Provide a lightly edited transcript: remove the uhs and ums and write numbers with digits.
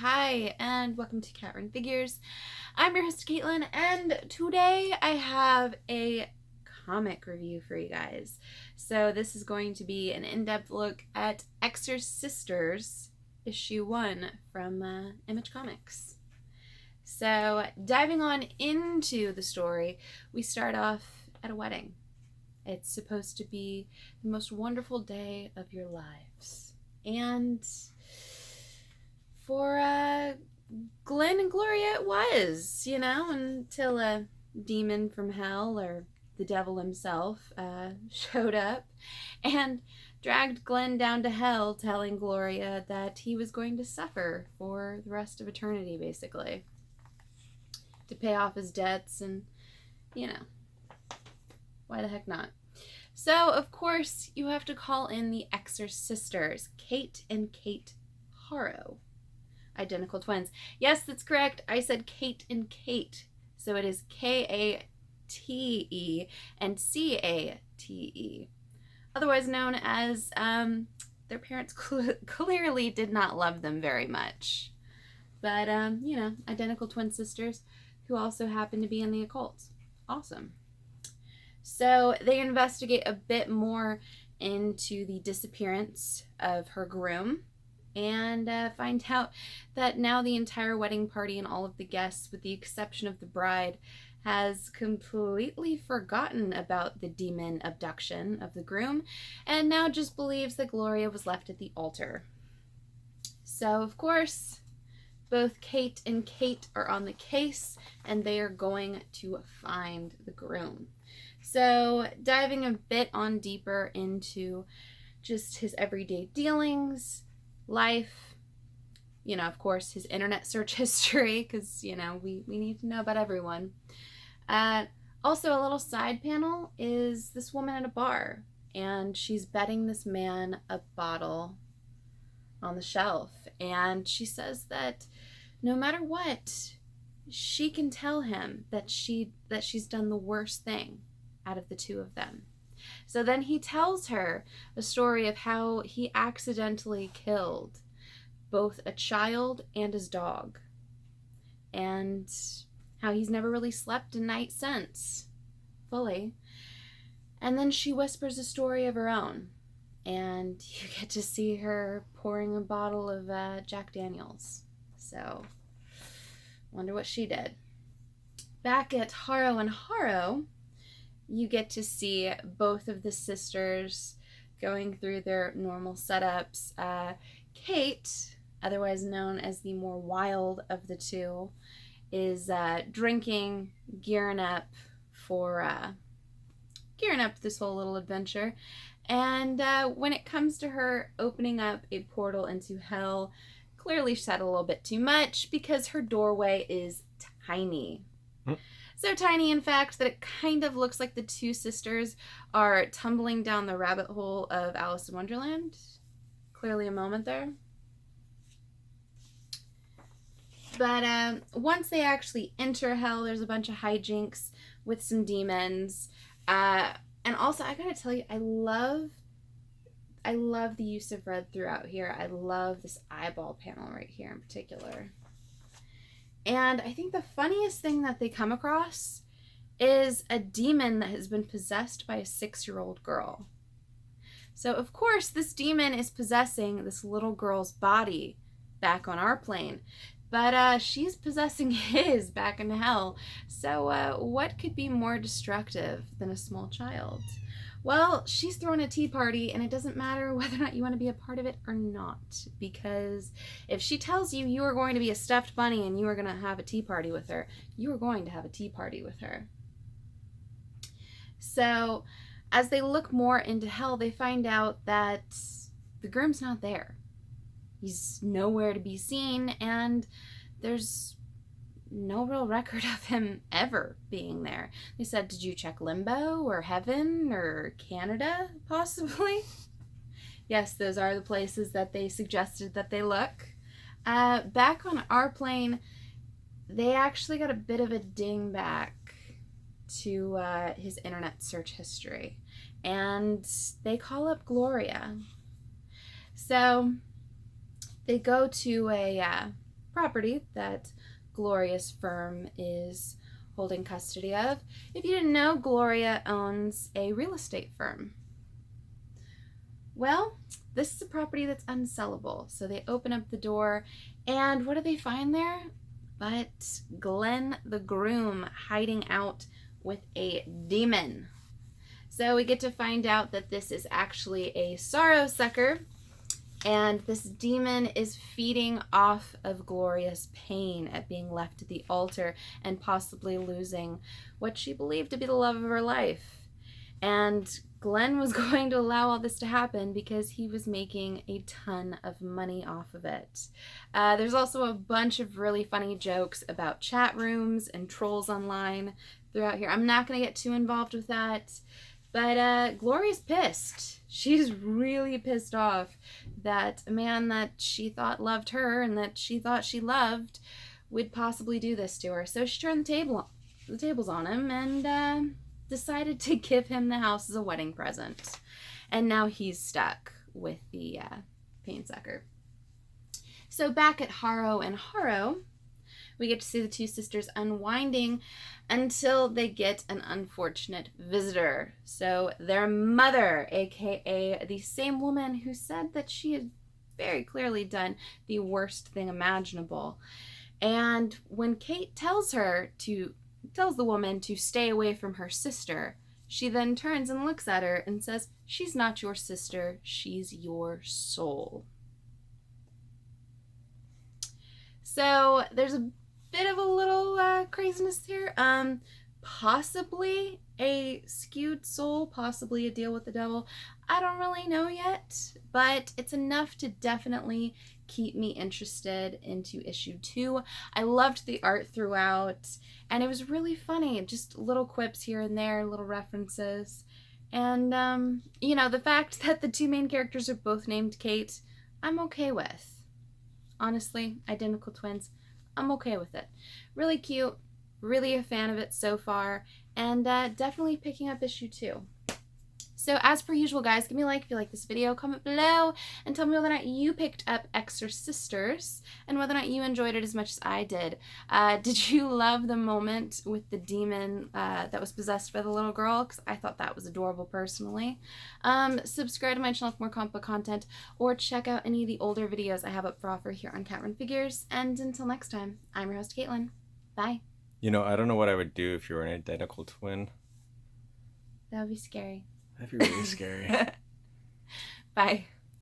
Hi, and welcome to Cat Run Figures. I'm your host, Caitlin, and today I have a comic review for you guys. So this is going to be an in-depth look at Exorsisters, issue 1 from Image Comics. So diving on into the story, we start off at a wedding. It's supposed to be the most wonderful day of your lives. And for Glenn and Gloria it was, until a demon from hell, or the devil himself, showed up and dragged Glenn down to hell, telling Gloria that he was going to suffer for the rest of eternity, basically, to pay off his debts, and, why the heck not? So, of course, you have to call in the Exorsisters, Kate and Kate Harrow. Identical twins. Yes, that's correct. I said Kate and Kate. So it is Kate and Cate. Otherwise known as, their parents clearly did not love them very much. But, identical twin sisters who also happen to be in the occult. Awesome. So they investigate a bit more into the disappearance of her groom and find out that now the entire wedding party and all of the guests, with the exception of the bride, has completely forgotten about the demon abduction of the groom and now just believes that Gloria was left at the altar. So, of course, both Kate and Kate are on the case, and they are going to find the groom. So, diving a bit on deeper into just his everyday dealings, life, of course, his internet search history, because, we need to know about everyone. Also, a little side panel is this woman at a bar, and she's betting this man a bottle on the shelf, and she says that no matter what, she can tell him that she's done the worst thing out of the two of them. So then he tells her a story of how he accidentally killed both a child and his dog, and how he's never really slept a night since, fully. And then she whispers a story of her own, and you get to see her pouring a bottle of Jack Daniels. So, wonder what she did. Back at Harrow and Harrow, you get to see both of the sisters going through their normal setups. Kate, otherwise known as the more wild of the two, is drinking, gearing up this whole little adventure. And when it comes to her opening up a portal into hell, clearly said a little bit too much, because her doorway is tiny. So tiny, in fact, that it kind of looks like the two sisters are tumbling down the rabbit hole of Alice in Wonderland. Clearly a moment there. But once they actually enter hell, there's a bunch of hijinks with some demons. And also, I gotta tell you, I love the use of red throughout here. I love this eyeball panel right here in particular. And I think the funniest thing that they come across is a demon that has been possessed by a 6-year-old girl. So, of course, this demon is possessing this little girl's body back on our plane. But she's possessing his back in hell. So what could be more destructive than a small child? Well, she's throwing a tea party, and it doesn't matter whether or not you want to be a part of it or not, because if she tells you you are going to be a stuffed bunny and you are going to have a tea party with her, you are going to have a tea party with her. So as they look more into hell, they find out that the groom's not there. He's nowhere to be seen, and there's no real record of him ever being there. They said, did you check limbo or heaven or Canada, possibly? Yes, those are the places that they suggested that they look. Back on our plane, they actually got a bit of a ding back to his internet search history, and they call up Gloria. So they go to a property that Gloria's firm is holding custody of. If you didn't know, Gloria owns a real estate firm. Well, this is a property that's unsellable. So they open up the door, and what do they find there? But Glenn the groom hiding out with a demon. So we get to find out that this is actually a sorrow sucker, and this demon is feeding off of Gloria's pain at being left at the altar and possibly losing what she believed to be the love of her life. And Glenn was going to allow all this to happen because he was making a ton of money off of it. There's also a bunch of really funny jokes about chat rooms and trolls online throughout here. I'm not going to get too involved with that, but Gloria's pissed. She's really pissed off that a man that she thought loved her and that she thought she loved would possibly do this to her. So she turned the tables on him and decided to give him the house as a wedding present. And now he's stuck with the pain sucker. So back at Harrow and Harrow, we get to see the two sisters unwinding until they get an unfortunate visitor. So their mother, aka the same woman who said that she had very clearly done the worst thing imaginable. And when Kate tells the woman to stay away from her sister, she then turns and looks at her and says, "She's not your sister, she's your soul." So there's a bit of a little craziness here. Possibly a skewed soul, possibly a deal with the devil. I don't really know yet, but it's enough to definitely keep me interested into issue 2. I loved the art throughout, and it was really funny. Just little quips here and there, little references. And, the fact that the two main characters are both named Kate, I'm okay with. Honestly, identical twins, I'm okay with it. Really cute, really a fan of it so far, and definitely picking up issue 2. So as per usual, guys, give me a like if you like this video, comment below, and tell me whether or not you picked up Exorsisters and whether or not you enjoyed it as much as I did. Did you love the moment with the demon that was possessed by the little girl? Because I thought that was adorable personally. Subscribe to my channel for more comic book content, or check out any of the older videos I have up for offer here on Cat Run Figures. And until next time, I'm your host, Caitlin. Bye. I don't know what I would do if you were an identical twin. That would be scary. That'd be really scary. Bye.